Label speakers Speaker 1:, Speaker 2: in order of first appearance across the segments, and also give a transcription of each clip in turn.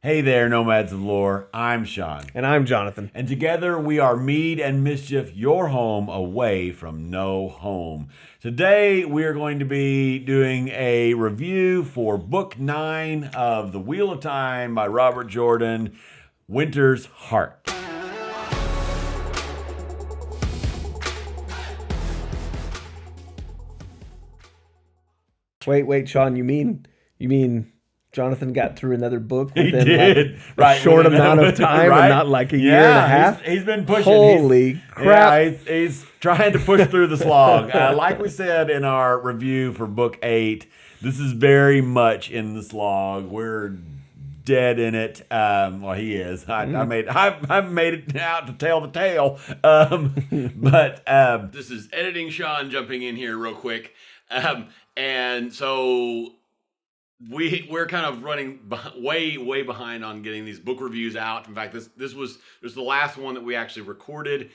Speaker 1: Hey there, Nomads of Lore. I'm Sean.
Speaker 2: And I'm Jonathan.
Speaker 1: And together we are Mead and Mischief, your home away from no home. Today we are going to be doing a review for Book 9 of The Wheel of Time by Robert Jordan, Winter's Heart.
Speaker 2: Wait, Sean, you mean Jonathan got through another book
Speaker 1: He
Speaker 2: within
Speaker 1: did.
Speaker 2: a short amount of time
Speaker 1: right?
Speaker 2: and not like a year and a half?
Speaker 1: He's been pushing.
Speaker 2: Holy crap.
Speaker 1: Yeah, he's trying to push through the slog. Like we said in our review for Book 8, this is very much in the slog. We're dead in it. Well, he is. I made it out to tell the tale. But this is editing Sean jumping in here real quick. And so we're kind of running way behind on getting these book reviews out. In fact, this was the last one that we actually recorded.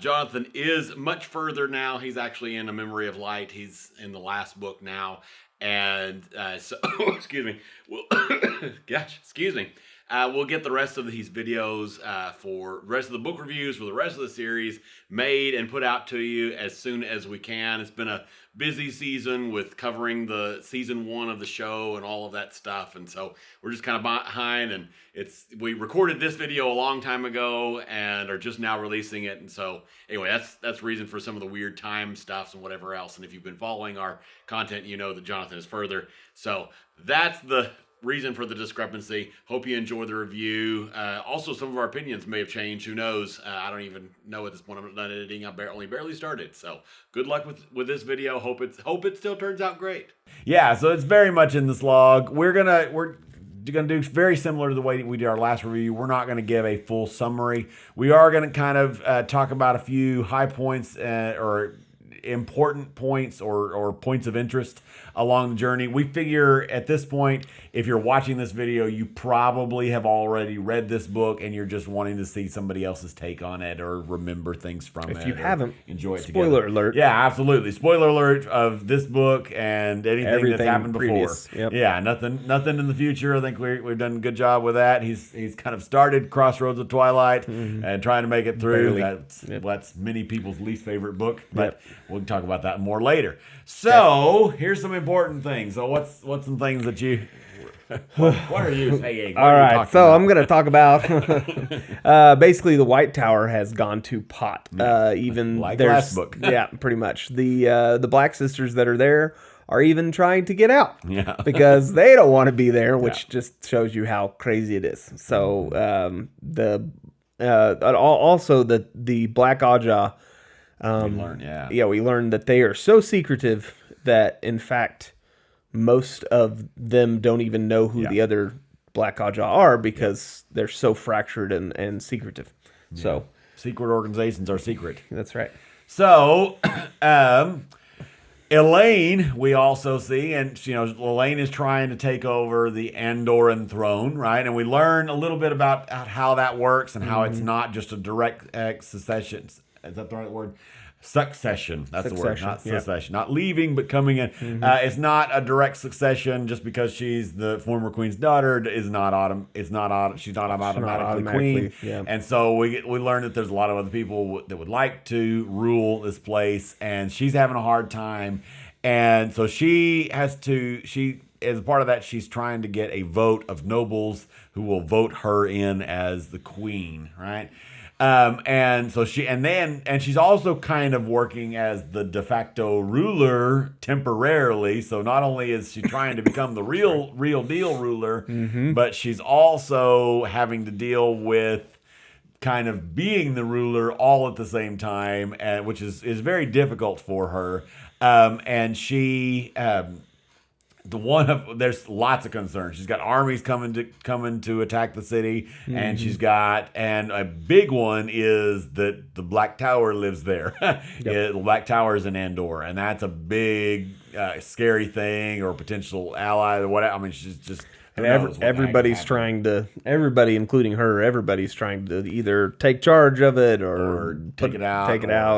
Speaker 1: Jonathan is much further now. He's actually in A Memory of Light. He's in the last book now. And so, excuse me. We'll get the rest of these videos for the rest of the book reviews for the rest of the series made and put out to you as soon as we can. It's been a busy season with covering the season 1 of the show and all of that stuff, and so we're just kind of behind. And we recorded this video a long time ago and are just now releasing it. And so anyway, that's the reason for some of the weird time stuffs and whatever else. And if you've been following our content, you know that Jonathan is further. So that's the reason for the discrepancy. Hope you enjoy the review. Also, some of our opinions may have changed. Who knows? I don't even know at this point. I'm not done editing. I barely started. So good luck with this video. Hope it still turns out great. Yeah. So it's very much in the slog. We're gonna do very similar to the way we did our last review. We're not gonna give a full summary. We are gonna kind of talk about a few high points or important points or points of interest along the journey. We figure at this point, if you're watching this video, you probably have already read this book and you're just wanting to see somebody else's take on it or remember things from it.
Speaker 2: If you haven't,
Speaker 1: enjoy it
Speaker 2: spoiler
Speaker 1: together.
Speaker 2: alert.
Speaker 1: Yeah, absolutely. Spoiler alert of this book and everything that's happened
Speaker 2: previous.
Speaker 1: before.
Speaker 2: Yep.
Speaker 1: Yeah, nothing in the future. I think we've done a good job with that. He's kind of started Crossroads of Twilight and trying to make it through. That's many people's least favorite book, but we'll talk about that more later. So here's some important things. So what's some things that you what are you saying?
Speaker 2: All right, so I'm going to talk about basically the White Tower has gone to pot. Even
Speaker 1: like
Speaker 2: there's
Speaker 1: last book.
Speaker 2: Yeah, pretty much. The Black Sisters that are there are even trying to get out.
Speaker 1: Yeah.
Speaker 2: Because they don't want to be there, which just shows you how crazy it is. So also the Black Aja. We learned that they are so secretive that, in fact, most of them don't even know who the other Black Aja are because they're so fractured and secretive. Yeah. So
Speaker 1: secret organizations are secret.
Speaker 2: That's right.
Speaker 1: So Elaine, we also see, and Elaine is trying to take over the Andoran throne, right? And we learn a little bit about how that works and how it's not just a direct succession. Is that the right word? Succession. That's the word, not succession. Not leaving, but coming in. It's not a direct succession just because she's the former queen's daughter. She's not automatically queen. Yeah. And so we learn that there's a lot of other people that would like to rule this place, and she's having a hard time. And so she as a part of that, she's trying to get a vote of nobles who will vote her in as the queen, right? And so she's also kind of working as the de facto ruler temporarily. So not only is she trying to become the real deal ruler, but she's also having to deal with kind of being the ruler all at the same time, which is very difficult for her. And she there's lots of concerns. She's got armies coming to attack the city, and and a big one is that the Black Tower lives there. The Black Tower is in Andor, and that's a big scary thing or potential ally or whatever. I mean, she's just
Speaker 2: And everybody's trying to, including her, everybody's trying to either take charge of it or
Speaker 1: take it out,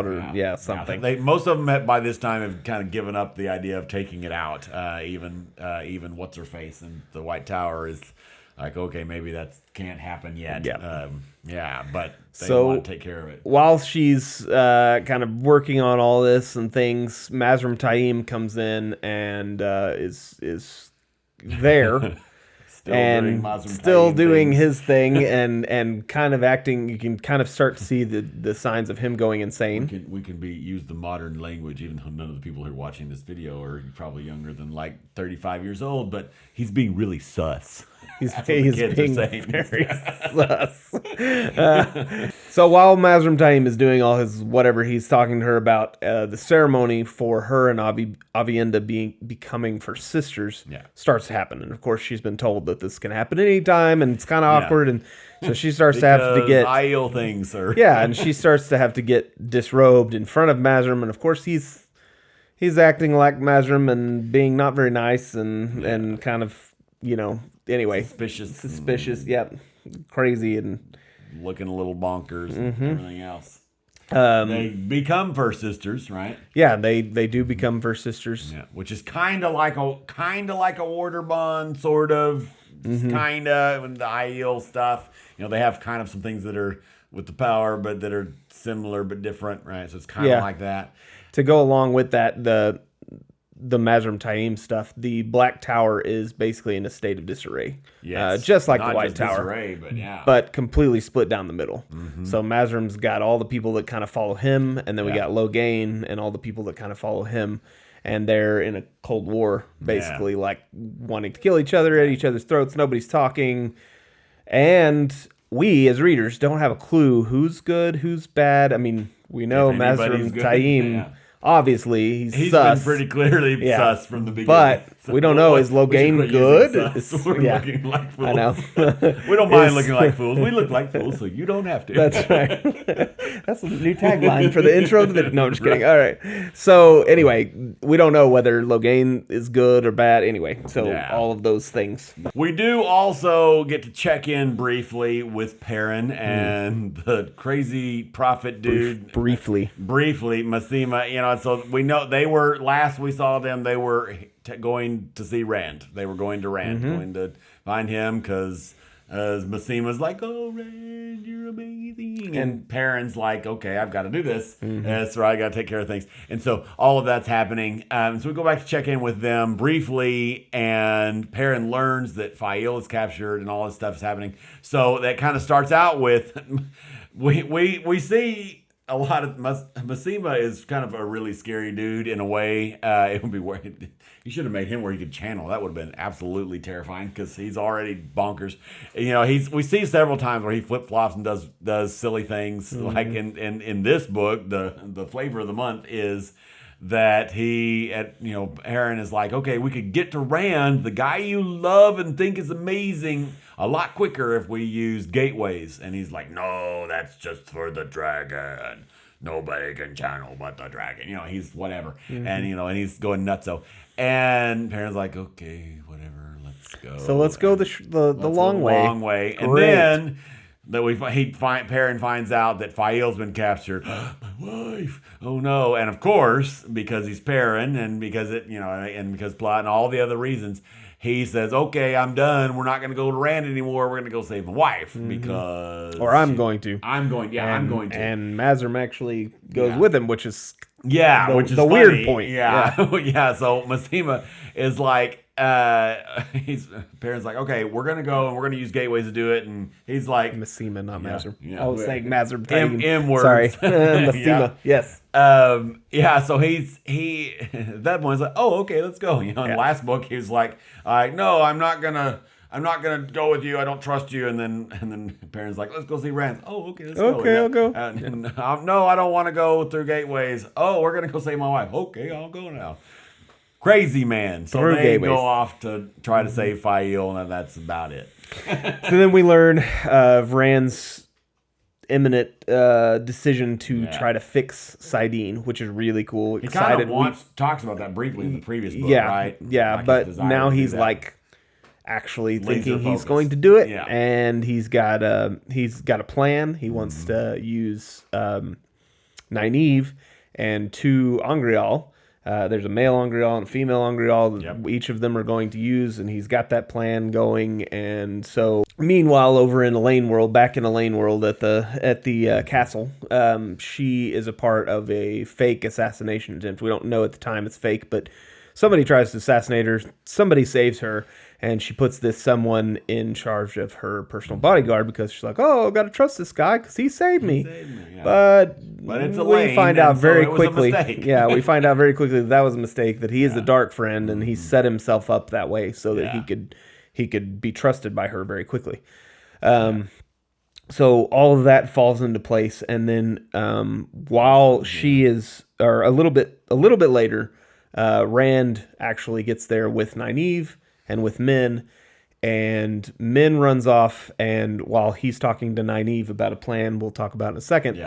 Speaker 2: or something.
Speaker 1: Most of them by this time have kind of given up the idea of taking it out. Even what's her face and the White Tower is
Speaker 3: like, okay, maybe that can't happen yet.
Speaker 2: Yeah.
Speaker 3: But they want to take care of it.
Speaker 2: While she's kind of working on all this and things, Mazrim Taim comes in and is there. Still doing his thing and kind of acting. You can kind of start to see the signs of him going insane.
Speaker 3: We can use the modern language, even though none of the people who are watching this video are probably younger than like 35 years old. But he's being really sus.
Speaker 2: He's being very sus. So while Mazrim Taim is doing all his whatever, he's talking to her about the ceremony for her and Avienda becoming for sisters starts to happen. And of course, she's been told that this can happen anytime, and it's kind of awkward. And so she starts to have to get
Speaker 3: Aiel things, sir.
Speaker 2: And she starts to have to get disrobed in front of Mazrim, and of course he's acting like Mazrim and being not very nice and kind of anyway suspicious, crazy and
Speaker 3: looking a little bonkers and everything else. They become first sisters, right?
Speaker 2: Yeah, they do become first sisters.
Speaker 3: Yeah, which is kind of like a Warder bond, sort of, kind of, with the Aiel stuff. They have kind of some things that are with the power, but that are similar but different, right? So it's kind of like that.
Speaker 2: To go along with that, the Mazrim Taim stuff, the Black Tower is basically in a state of disarray.
Speaker 3: Yes.
Speaker 2: Just like
Speaker 3: Not
Speaker 2: the White
Speaker 3: just
Speaker 2: Tower.
Speaker 3: Disarray, but
Speaker 2: completely split down the middle. So Mazrim's got all the people that kind of follow him, and then we got Logain and all the people that kind of follow him. And they're in a Cold War, basically, like wanting to kill each other at each other's throats. Nobody's talking. And we, as readers, don't have a clue who's good, who's bad. I mean, we know Mazrim Taim... Obviously, he's sus.
Speaker 3: Been pretty clearly sus from the beginning.
Speaker 2: But we don't know. Is Logain good?
Speaker 3: We're looking like fools.
Speaker 2: I know.
Speaker 3: We don't mind looking like fools. We look like fools, so you don't have to.
Speaker 2: That's right. That's a new tagline for the intro to the... No, I'm just kidding. All right. So, anyway, we don't know whether Logain is good or bad. Anyway, so all of those things.
Speaker 3: We do also get to check in briefly with Perrin and the crazy prophet dude.
Speaker 2: Briefly,
Speaker 3: Masema, so we know they were, last we saw them, they were going to see Rand. They were going to Rand, going to find him because Masema's like, oh, Rand, you're amazing. And Perrin's like, okay, I've got to do this. That's right, I got to take care of things. And so all of that's happening. So we go back to check in with them briefly, and Perrin learns that Fael is captured and all this stuff is happening. So that kind of starts out with, we see... a lot of Masema is kind of a really scary dude in a way. It would be weird. You should have made him where he could channel. That would have been absolutely terrifying because he's already bonkers. We see several times where he flip flops and does silly things. Like in this book, the flavor of the month is that Perrin is like, okay, we could get to Rand, the guy you love and think is amazing, a lot quicker if we use gateways. And he's like, no, that's just for the dragon. Nobody can channel but the dragon. He's whatever. And, and he's going nutso. And Perrin's like, okay, whatever, let's go.
Speaker 2: So let's go the long way.
Speaker 3: Long way. And then... Perrin finds out that Fael's been captured. My wife. Oh no! And of course, because he's Perrin, and because and because plot and all the other reasons, he says, "Okay, I'm done. We're not going to go to Rand anymore. We're going to go save my wife because."
Speaker 2: Or I'm going to.
Speaker 3: I'm going to.
Speaker 2: And Mazrim actually goes with him, which is
Speaker 3: which is
Speaker 2: the
Speaker 3: funny.
Speaker 2: Weird point.
Speaker 3: Yeah. So Masema is like. Perrin's like, okay, we're gonna go and we're gonna use gateways to do it, and he's like,
Speaker 2: Masema, not Mazrim.
Speaker 3: Yeah.
Speaker 2: I was saying Mazrim.
Speaker 3: M words.
Speaker 2: Sorry, Masema. Yes.
Speaker 3: So he at that point he's like, oh, okay, let's go. In the last book he was like, no, I'm not gonna go with you. I don't trust you. And then Perrin's like, let's go see Rand. Oh, okay, let's go.
Speaker 2: Okay, I'll go.
Speaker 3: No, I don't want to go through gateways. Oh, we're gonna go save my wife. Okay, I'll go now. Crazy man. So they go off to try to save Fael, and that's about it.
Speaker 2: So then we learn of Rand's imminent decision to try to fix Sidene, which is really cool.
Speaker 3: He kind of talks about that briefly in the previous book, right?
Speaker 2: Yeah, like but now he's like actually thinking he's going to do it, and he's got a plan. He wants to use Nynaeve and 2 Angreal There's a male Angreal and a female Angreal that
Speaker 3: Yep.
Speaker 2: each of them are going to use, and he's got that plan going. And so, meanwhile, over in Elaine World, back in Elaine World at the castle, she is a part of a fake assassination attempt. We don't know at the time it's fake, but somebody tries to assassinate her. Somebody saves her, and she puts this someone in charge of her personal bodyguard because she's like, "Oh, I gotta trust this guy because he saved me."
Speaker 3: Yeah.
Speaker 2: But
Speaker 3: it's
Speaker 2: we
Speaker 3: Elaine,
Speaker 2: find out
Speaker 3: so
Speaker 2: very
Speaker 3: it was a
Speaker 2: quickly.
Speaker 3: mistake.
Speaker 2: Yeah, we find out very quickly that was a mistake. That he is a dark friend, and he set himself up that way so that he could be trusted by her very quickly. So all of that falls into place, and then while she is, or a little bit later, Rand actually gets there with Nynaeve and with Min, and Min runs off, and while he's talking to Nynaeve about a plan we'll talk about in a second,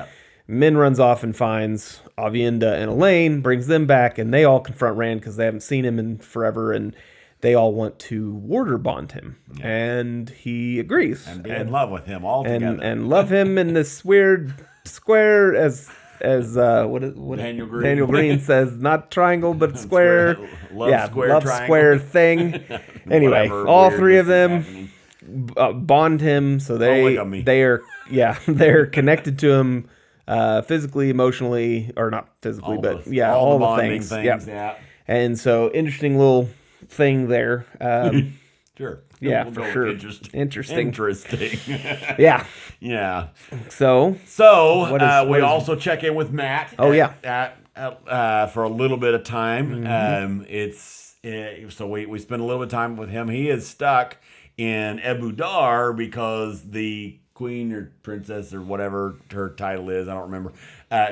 Speaker 2: Min runs off and finds Avienda and Elaine, brings them back, and they all confront Rand because they haven't seen him in forever, and they all want to warder bond him, and he agrees.
Speaker 3: And be in love with him altogether.
Speaker 2: And love him in this weird square as what Daniel Green says, not triangle but square.
Speaker 3: Love
Speaker 2: square thing. Anyway, all three of them bond him, so they're connected to him physically, emotionally, or not physically, all the things.
Speaker 3: Yeah.
Speaker 2: And so interesting little thing there.
Speaker 3: Sure.
Speaker 2: Yeah,
Speaker 3: We'll
Speaker 2: for
Speaker 3: go
Speaker 2: sure.
Speaker 3: Interesting.
Speaker 2: Yeah.
Speaker 3: Yeah.
Speaker 2: So
Speaker 3: we also check in with Matt.
Speaker 2: Oh,
Speaker 3: For a little bit of time.
Speaker 2: Mm-hmm.
Speaker 3: So we spend a little bit of time with him. He is stuck in Ebu Dar because the queen or princess or whatever her title is, I don't remember.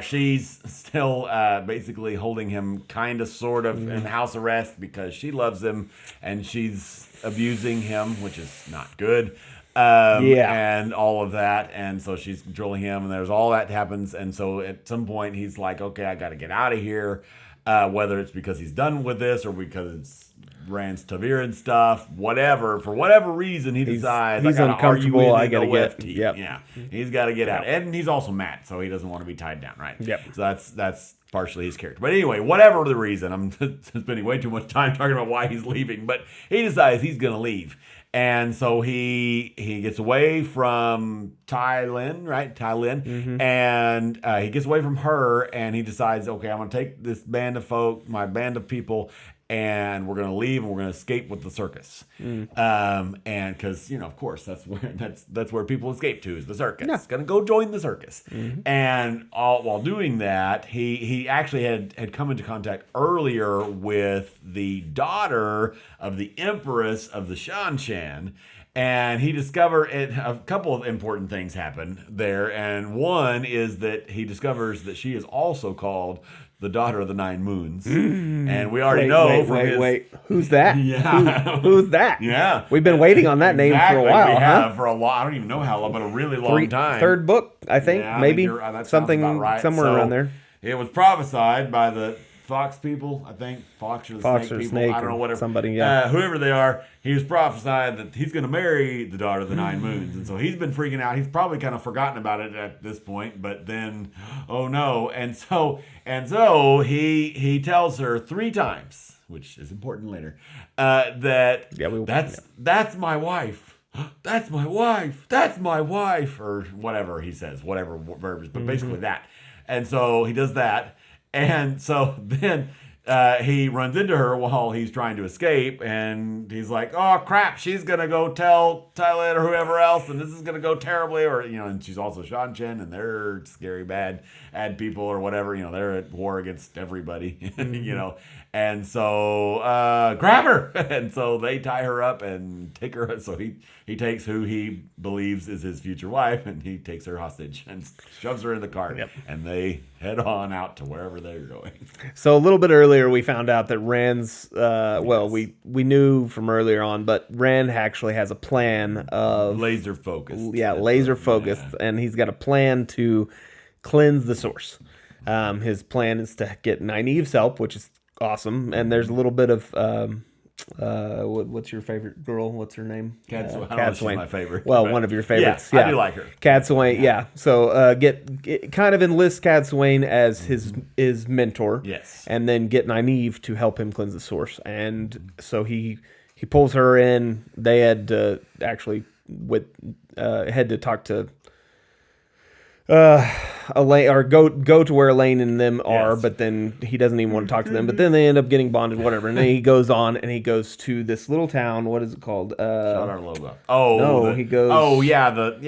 Speaker 3: She's still basically holding him kind of sort of in house arrest because she loves him and she's abusing him, which is not good. And all of that. And so she's controlling him, and there's all that happens. And so at some point he's like, okay, I got to get out of here. Whether it's because he's done with this or because it's Rand's Taviran stuff, whatever. For whatever reason, he decides
Speaker 2: he's
Speaker 3: I gotta
Speaker 2: uncomfortable.
Speaker 3: I
Speaker 2: gotta get.
Speaker 3: Yeah, he's got to get out, and he's also mad, so he doesn't want to be tied down, right?
Speaker 2: Yep.
Speaker 3: So that's partially his character. But anyway, whatever the reason, I'm spending way too much time talking about why he's leaving. But he decides he's gonna leave. And so he gets away from Tylin, right? Tylin. And he gets away from her, and he decides, okay, I'm going to take this band of folk, my band of people, and we're going to leave, and we're going to escape with the circus. And because, of course, that's where people escape to, is the circus.
Speaker 2: Yeah.
Speaker 3: Going to go join the circus. And while doing that, he actually had come into contact earlier with the daughter of the Empress of the Shan-Shan. And he discovered a couple of important things happen there. And one is that he discovers that she is also called the daughter of the Nine Moons. And we already know
Speaker 2: Wait. Who's that?
Speaker 3: Yeah.
Speaker 2: Who's that?
Speaker 3: Yeah.
Speaker 2: We've been waiting on that name for a while.
Speaker 3: We have for a long, I don't even know how long, but a really long time.
Speaker 2: Third book, I think.
Speaker 3: Yeah,
Speaker 2: maybe.
Speaker 3: that sounds
Speaker 2: Something
Speaker 3: about right.
Speaker 2: somewhere around there.
Speaker 3: It was prophesied by the Fox people, I think. Fox or the Snake people. I don't know, whatever.
Speaker 2: Somebody, yeah.
Speaker 3: Whoever they are, he was prophesied that he's going to marry the daughter of the Nine Moons. And so he's been freaking out. He's probably kind of forgotten about it at this point, but then, oh no. And so he tells her 3 times, which is important later, that's my wife. That's my wife. That's my wife. Or whatever he says, whatever verbiage, but basically that. And so he does that. And so then he runs into her while he's trying to escape, and he's like, oh, crap, she's going to go tell Tylet or whoever else, and this is going to go terribly. Or, and she's also Shan-Chen, and they're scary, bad people or whatever. They're at war against everybody, And so grab her. And so they tie her up and take her. So he takes who he believes is his future wife, and he takes her hostage and shoves her in the cart.
Speaker 2: Yep.
Speaker 3: And they head on out to wherever they're going.
Speaker 2: So a little bit earlier, we found out that Rand's, we knew from earlier on, but Rand actually has a plan of...
Speaker 3: Laser focused.
Speaker 2: Yeah, laser focused. Yeah. And he's got a plan to cleanse the source. His plan is to get Nynaeve's help, which is awesome. And there's a little bit of what's your favorite girl? What's her name?
Speaker 3: Cat
Speaker 2: Swain.
Speaker 3: My favorite.
Speaker 2: Well, one of your favorites. Yeah,
Speaker 3: I do like her.
Speaker 2: Cat Swain. Yeah. So get kind of enlist Cat Swain as his mentor.
Speaker 3: Yes.
Speaker 2: And then get Nynaeve to help him cleanse the source. And so he pulls her in. They had actually had to talk to Elaine, or go to where Elaine and them are, but then he doesn't even want to talk to them. But then they end up getting bonded, whatever. And then he goes on and he goes to this little town. What is it called?
Speaker 3: Shot our logo. Oh
Speaker 2: no, he goes.
Speaker 3: Oh yeah,
Speaker 2: to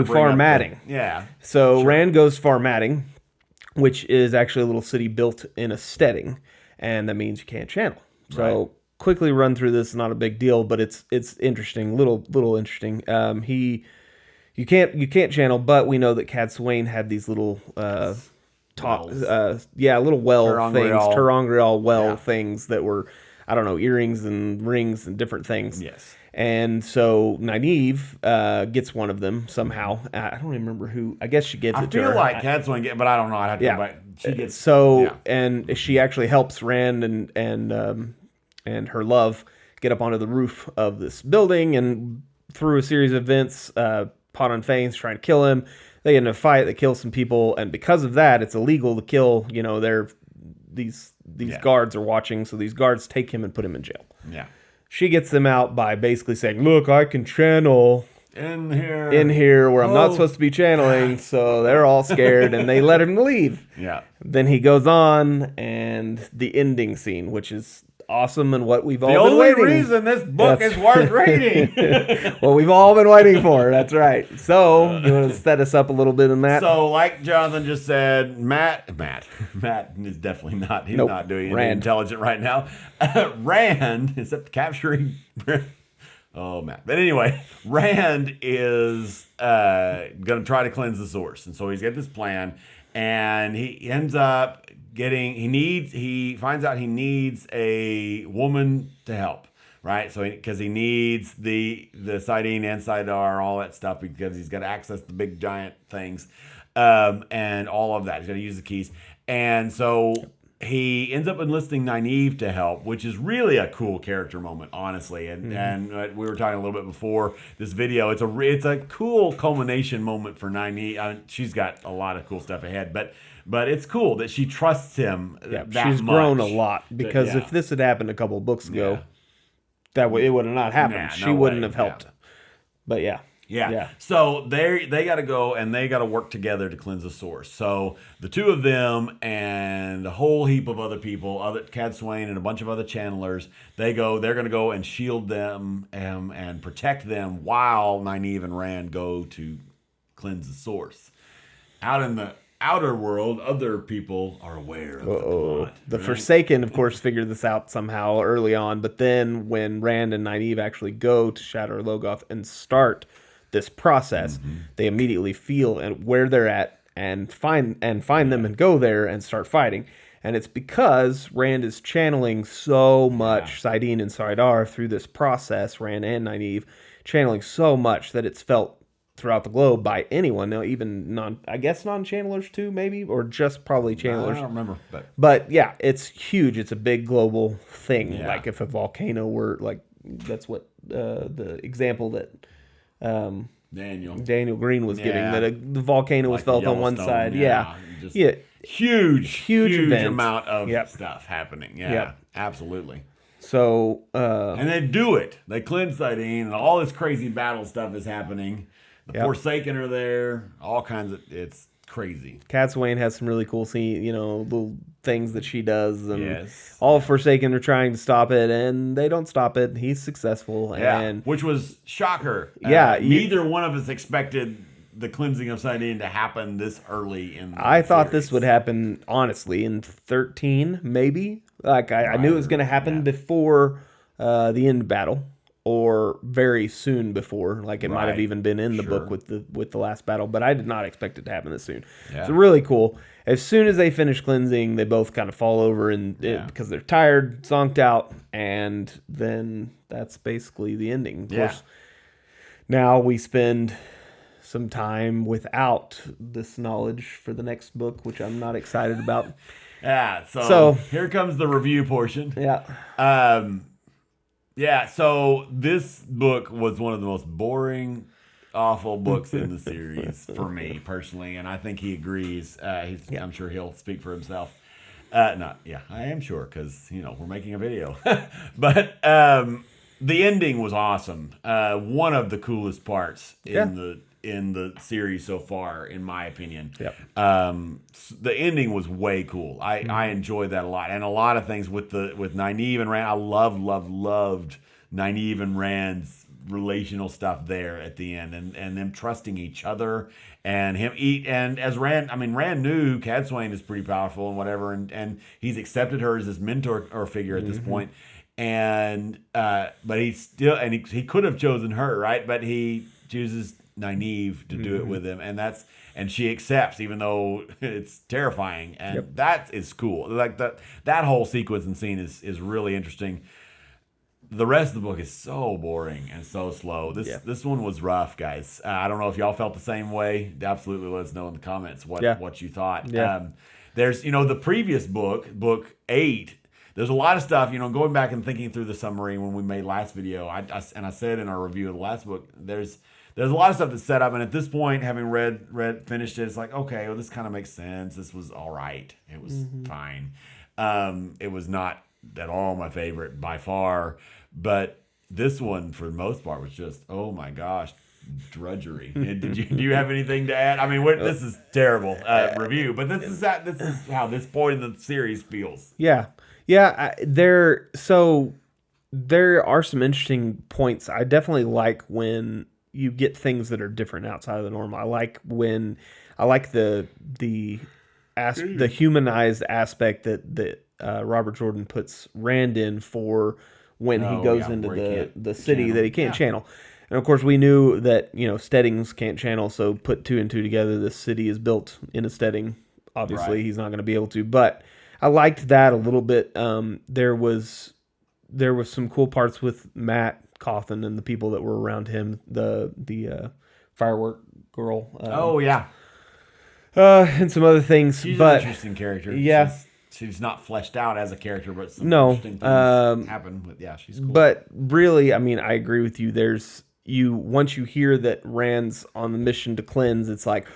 Speaker 2: Farmatting.
Speaker 3: Yeah.
Speaker 2: So Rand goes to Farmatting, which is actually a little city built in a steading, and that means you can't channel. So quickly run through this. Not a big deal, but it's interesting. Little interesting. You can't channel, but we know that Cat Swain had these little little well things, ter'angreal well things that were, I don't know, earrings and rings and different things.
Speaker 3: Yes.
Speaker 2: And so Nynaeve gets one of them somehow. I don't remember who. I guess she gives it to her.
Speaker 3: I feel like Cat Swain, but I don't know. I'd have to go back. She gets
Speaker 2: and she actually helps Rand and her love get up onto the roof of this building, and through a series of events, Pot on Fane's trying to kill him. They get in a fight that kills some people, and because of that, it's illegal to kill. You know, these guards are watching, so these guards take him and put him in jail.
Speaker 3: Yeah.
Speaker 2: She gets them out by basically saying, "Look, I can channel
Speaker 3: in
Speaker 2: here where I'm not supposed to be channeling." So they're all scared, and they let him leave.
Speaker 3: Yeah.
Speaker 2: Then he goes on, and the ending scene, which is awesome and what we've all been waiting.
Speaker 3: The only reason this book is worth reading.
Speaker 2: What we've all been waiting for. That's right. So, you want to set us up a little bit in that?
Speaker 3: So, like Jonathan just said, Matt is definitely not. He's not doing anything intelligent right now. Rand, except capturing. Oh, Matt. But anyway, Rand is going to try to cleanse the source, and so he's got this plan, and he ends up he finds out he needs a woman to help, right? So because he needs the Sidene and Sidar, all that stuff, because he's got to access the big giant things, and all of that. He's got to use the keys, and so he ends up enlisting Nynaeve to help, which is really a cool character moment, honestly. And we were talking a little bit before this video. It's a cool culmination moment for Nynaeve. I mean, she's got a lot of cool stuff ahead, but it's cool that she trusts him.
Speaker 2: She's grown a lot, because if this had happened a couple of books ago, it would have not happened. She wouldn't have helped. But
Speaker 3: yeah. So they got to go and they got to work together to cleanse the source. So the two of them and a whole heap of other people, other Cat Swain and a bunch of other channelers, they're going to go and shield them and protect them while Nynaeve and Rand go to cleanse the source. Out in the outer world, other people are aware of the plot.
Speaker 2: The Forsaken, of course, figured this out somehow early on, but then when Rand and Nynaeve actually go to Shatter Logoth and start this process, they immediately feel where they're at and find them and go there and start fighting. And it's because Rand is channeling so much Sidene and Sidar through this process, Rand and Nynaeve channeling so much that it's felt throughout the globe by anyone, now even non-channelers too, maybe, or just probably channelers.
Speaker 3: I don't remember,
Speaker 2: but yeah, it's huge. It's a big global thing. Yeah. Like if a volcano were that's what the example that Daniel Green was giving, that the volcano was felt on one side. Huge
Speaker 3: amount of stuff happening. Yeah, absolutely.
Speaker 2: So
Speaker 3: and they do it. They cleanse Sidene, and all this crazy battle stuff is happening. The Forsaken are there. All kinds of. It's crazy.
Speaker 2: Cat Swain has some really cool little things that she does, and all Forsaken are trying to stop it, and they don't stop it. He's successful, and
Speaker 3: which was shocker. Neither one of us expected the cleansing of Sidene to happen this early in the
Speaker 2: I thought this would happen, honestly, in 13, maybe. Like, I knew it was going to happen before the end battle, or very soon before. Like, it might have even been in the book with the last battle, but I did not expect it to happen this soon. Yeah. So really cool. As soon as they finish cleansing, they both kind of fall over because they're tired, zonked out, and then that's basically the ending. Of course, now we spend some time without this knowledge for the next book, which I'm not excited about.
Speaker 3: Yeah, so here comes the review portion.
Speaker 2: Yeah.
Speaker 3: Yeah, so this book was one of the most boring, awful books in the series for me personally, and I think he agrees. I'm sure he'll speak for himself. I am sure because we're making a video. But the ending was awesome. One of the coolest parts in the series so far, in my opinion.
Speaker 2: Yep.
Speaker 3: The ending was way cool. I enjoyed that a lot, and a lot of things with Nynaeve and Rand. I loved Nynaeve and Rand's relational stuff there at the end, and them trusting each other, and Rand knew Cadsuane is pretty powerful and whatever, and he's accepted her as his mentor or figure at this point. And but he still, and he could have chosen her, right? But he chooses Nynaeve to do it with him, and she accepts, even though it's terrifying, and that is cool. Like that whole sequence and scene is really interesting. The rest of the book is so boring and so slow. This one was rough, guys. I don't know if y'all felt the same way. Absolutely, let us know in the comments what you thought.
Speaker 2: Yeah.
Speaker 3: There's the previous book 8. There's a lot of stuff, going back and thinking through the summary when we made last video. I said in our review of the last book, there's a lot of stuff that's set up, and at this point, having finished it, it's like, okay, well, this kind of makes sense. This was all right. It was fine. It was not at all my favorite by far, but this one, for the most part, was just, oh my gosh, drudgery. Do you have anything to add? I mean, this is terrible review, but this is how this point in the series feels.
Speaker 2: Yeah. There are some interesting points. I definitely like when you get things that are different outside of the norm. I like the humanized aspect that Robert Jordan puts Rand in for when he goes into the city channel. That he can't channel. And of course, we knew that Steadings can't channel, so put 2 and 2 together. This city is built in a Steading. Obviously, he's not going to be able to. But I liked that a little bit. There was some cool parts with Matt Cawthon and the people that were around him. The firework girl. And some other things.
Speaker 3: She's an interesting character.
Speaker 2: Yeah.
Speaker 3: She's not fleshed out as a character, but some interesting things happen. She's cool.
Speaker 2: But really, I mean, I agree with you. Once you hear that Rand's on the mission to cleanse, it's like,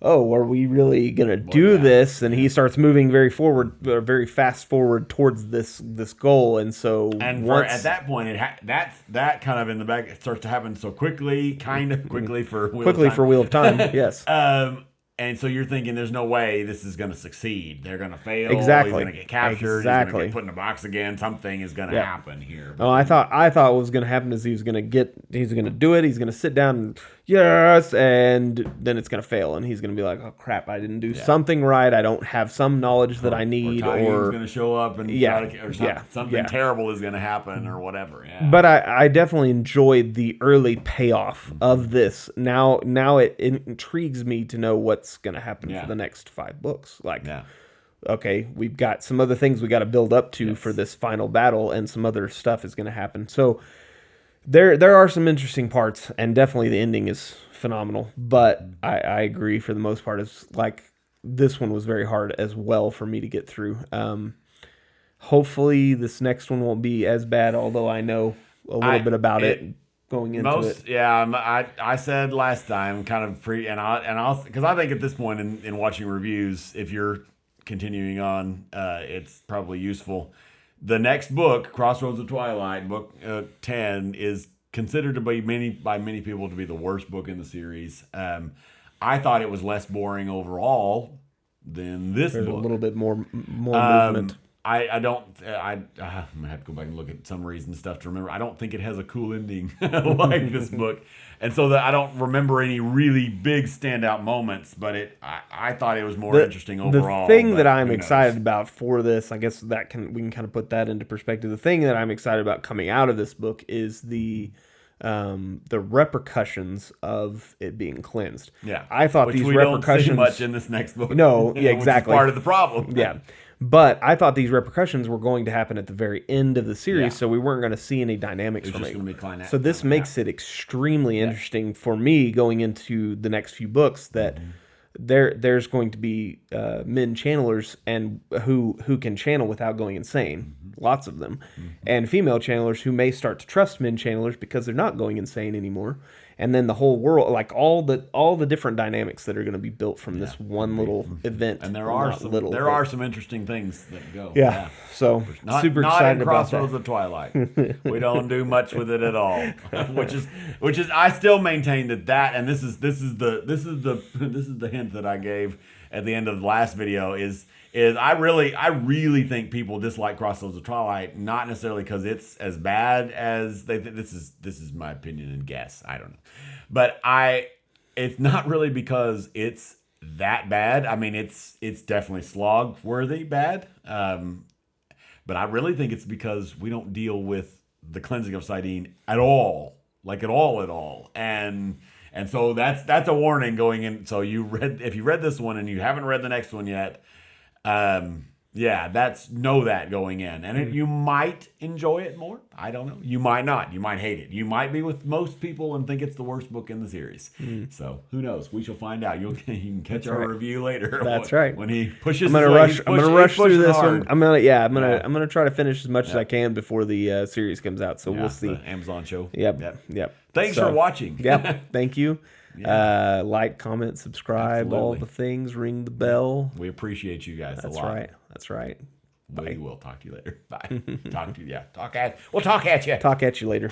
Speaker 2: oh, are we really gonna do this? And he starts moving very fast forward towards this goal. And so,
Speaker 3: at that point, that kind of in the back, it starts to happen so quickly, for Wheel of Time.
Speaker 2: Yes.
Speaker 3: And so you're thinking, there's no way this is going to succeed. They're going to fail.
Speaker 2: Exactly.
Speaker 3: He's going to get captured.
Speaker 2: Exactly.
Speaker 3: He's going to get put in a box again. Something is going to happen here.
Speaker 2: Oh, I thought what was going to happen is he's going to do it. He's going to sit down and and then it's going to fail, and he's going to be like, oh crap, I didn't do something right. I don't have some knowledge that I need,
Speaker 3: or going to show up and something terrible is going to happen or whatever. Yeah.
Speaker 2: But I definitely enjoyed the early payoff of this. Now it intrigues me to know what's going to happen for the next 5 books. Okay, we've got some other things we got to build up to for this final battle, and some other stuff is going to happen. So there are some interesting parts, and definitely the ending is phenomenal. But I agree, for the most part, it's like this one was very hard as well for me to get through. Hopefully this next one won't be as bad, although I know a little bit about it going into it.
Speaker 3: Yeah, I said last time, kind of because I think at this point in watching reviews, if you're continuing on, it's probably useful. The next book, Crossroads of Twilight, book 10, is considered to be by many people to be the worst book in the series. I thought it was less boring overall than this book.
Speaker 2: A little bit more movement.
Speaker 3: I'm gonna have to go back and look at summaries and stuff to remember. I don't think it has a cool ending like this book, and so I don't remember any really big standout moments. But I thought it was more interesting overall.
Speaker 2: The thing that I'm excited about for this, I guess we can kind of put that into perspective. The thing that I'm excited about coming out of this book is the repercussions of it being cleansed.
Speaker 3: Yeah,
Speaker 2: I thought these repercussions
Speaker 3: don't see much in this next book.
Speaker 2: No, yeah, exactly.
Speaker 3: Which is part of the problem.
Speaker 2: Yeah. But I thought these repercussions were going to happen at the very end of the series, so we weren't going to see any dynamics from it. So this makes it extremely interesting for me going into the next few books that there's going to be men channelers and who can channel without going insane. Lots of them. And female channelers who may start to trust men channelers because they're not going insane anymore. And then the whole world, like all the different dynamics that are going to be built from this one little event.
Speaker 3: And there are some interesting things that go.
Speaker 2: Yeah. So super excited about that.
Speaker 3: Crossroads of Twilight. We don't do much with it at all. which is I still maintain that and this is the hint that I gave at the end of the last video is I really think people dislike Crossroads of Twilight, not necessarily because it's as bad as they think. This is my opinion and guess. I don't know. But it's not really because it's that bad. I mean, it's definitely slog worthy bad. But I really think it's because we don't deal with the cleansing of Sidene at all. Like at all. And so that's a warning going in. So if you read this one and you haven't read the next one yet, know that going in. And you might enjoy it more. I don't know. You might not. You might hate it. You might be with most people and think it's the worst book in the series. So who knows? We shall find out. You can catch our review later.
Speaker 2: That's right.
Speaker 3: When he pushes.
Speaker 2: I'm gonna rush through this one. I'm gonna try to finish as much as I can before the series comes out. So we'll see.
Speaker 3: The Amazon show.
Speaker 2: Yep.
Speaker 3: Thanks for watching.
Speaker 2: Thank you. Like, comment, subscribe,
Speaker 3: Absolutely.
Speaker 2: all the things, ring the bell.
Speaker 3: We appreciate you guys a lot.
Speaker 2: That's right.
Speaker 3: We will talk to you later. Bye. We'll talk at you.
Speaker 2: Talk at you later.